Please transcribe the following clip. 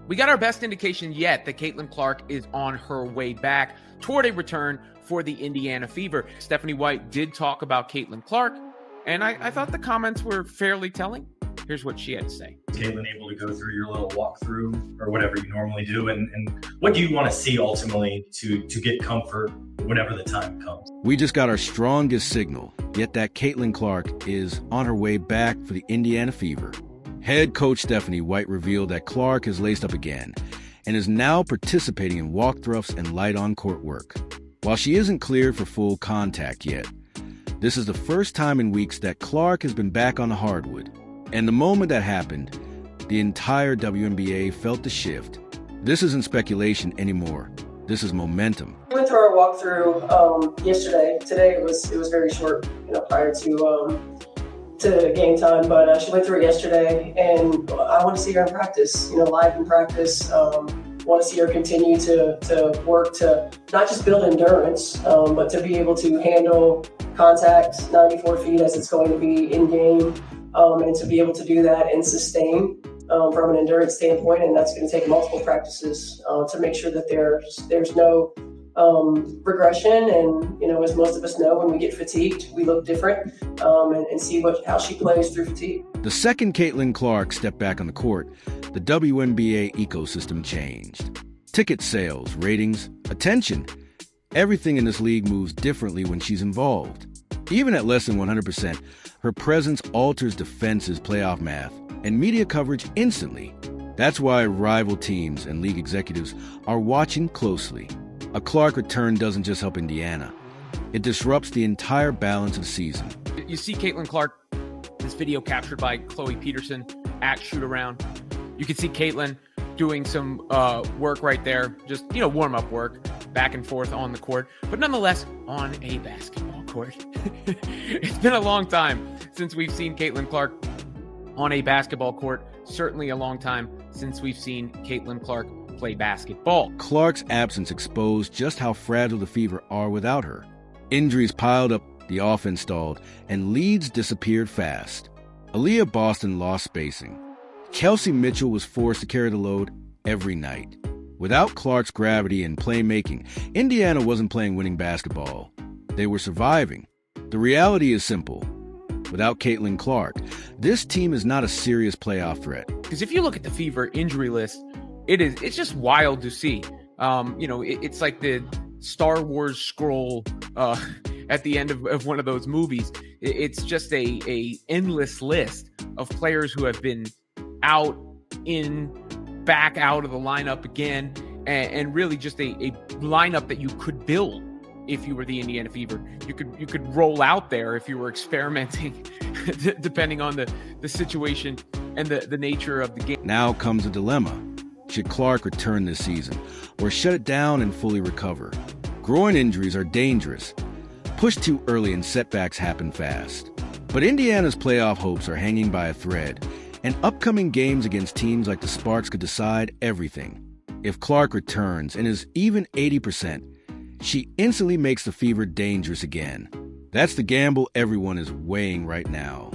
We got our best indication yet that Caitlin Clark is on her way back toward a return for the Indiana Fever. Stephanie White did talk about Caitlin Clark, and I thought the comments were fairly telling. Here's what she had to say. Caitlin, able to go through your little walkthrough or whatever you normally do, and what do you want to see ultimately to get comfort whenever the time comes? We just got our strongest signal, yet that Caitlin Clark is on her way back for the Indiana Fever. Head coach Stephanie White revealed that Clark has laced up again and is now participating in walkthroughs and light on-court work. While she isn't cleared for full contact yet, this is the first time in weeks that Clark has been back on the hardwood. And the moment that happened, the entire WNBA felt the shift. This isn't speculation anymore. This is momentum. We went through our walkthrough yesterday. Today it was very short, prior to game time. But she went through it yesterday, and I want to see her in practice. Live in practice. Want to see her continue to work to not just build endurance, but to be able to handle contact 94 feet as it's going to be in game. And to be able to do that and sustain from an endurance standpoint, and that's going to take multiple practices to make sure that there's no regression. And as most of us know, when we get fatigued, we look different, and see how she plays through fatigue. The second Caitlin Clark stepped back on the court, the WNBA ecosystem changed. Ticket sales, ratings, attention. Everything in this league moves differently when she's involved. Even at less than 100%, her presence alters defense's playoff math and media coverage instantly. That's why rival teams and league executives are watching closely. A Clark return doesn't just help Indiana. It disrupts the entire balance of the season. You see Caitlin Clark, this video captured by Chloe Peterson at Shoot-Around. You can see Caitlin doing some work right there, just, warm-up work, back and forth on the court, but nonetheless on a basketball court. It's been a long time since we've seen Caitlin Clark on a basketball court. Certainly a long time since we've seen Caitlin Clark play basketball. Clark's absence exposed just how fragile the Fever are without her. Injuries piled up, the offense stalled, and leads disappeared fast. Aaliyah Boston lost spacing. Kelsey Mitchell was forced to carry the load every night. Without Clark's gravity and playmaking, Indiana wasn't playing winning basketball. They were surviving. The reality is simple. Without Caitlin Clark, this team is not a serious playoff threat. Because if you look at the Fever injury list, it's just wild to see. It's like the Star Wars scroll at the end of one of those movies. It's just a endless list of players who have been out, back out of the lineup again, and really just a lineup that you could build if you were the Indiana Fever. You could roll out there if you were experimenting, depending on the situation and the nature of the game. Now comes a dilemma. Should Clark return this season or shut it down and fully recover? Groin injuries are dangerous. Pushed too early and setbacks happen fast. But Indiana's playoff hopes are hanging by a thread, and upcoming games against teams like the Sparks could decide everything. If Clark returns and is even 80%, she instantly makes the Fever dangerous again. That's the gamble everyone is weighing right now.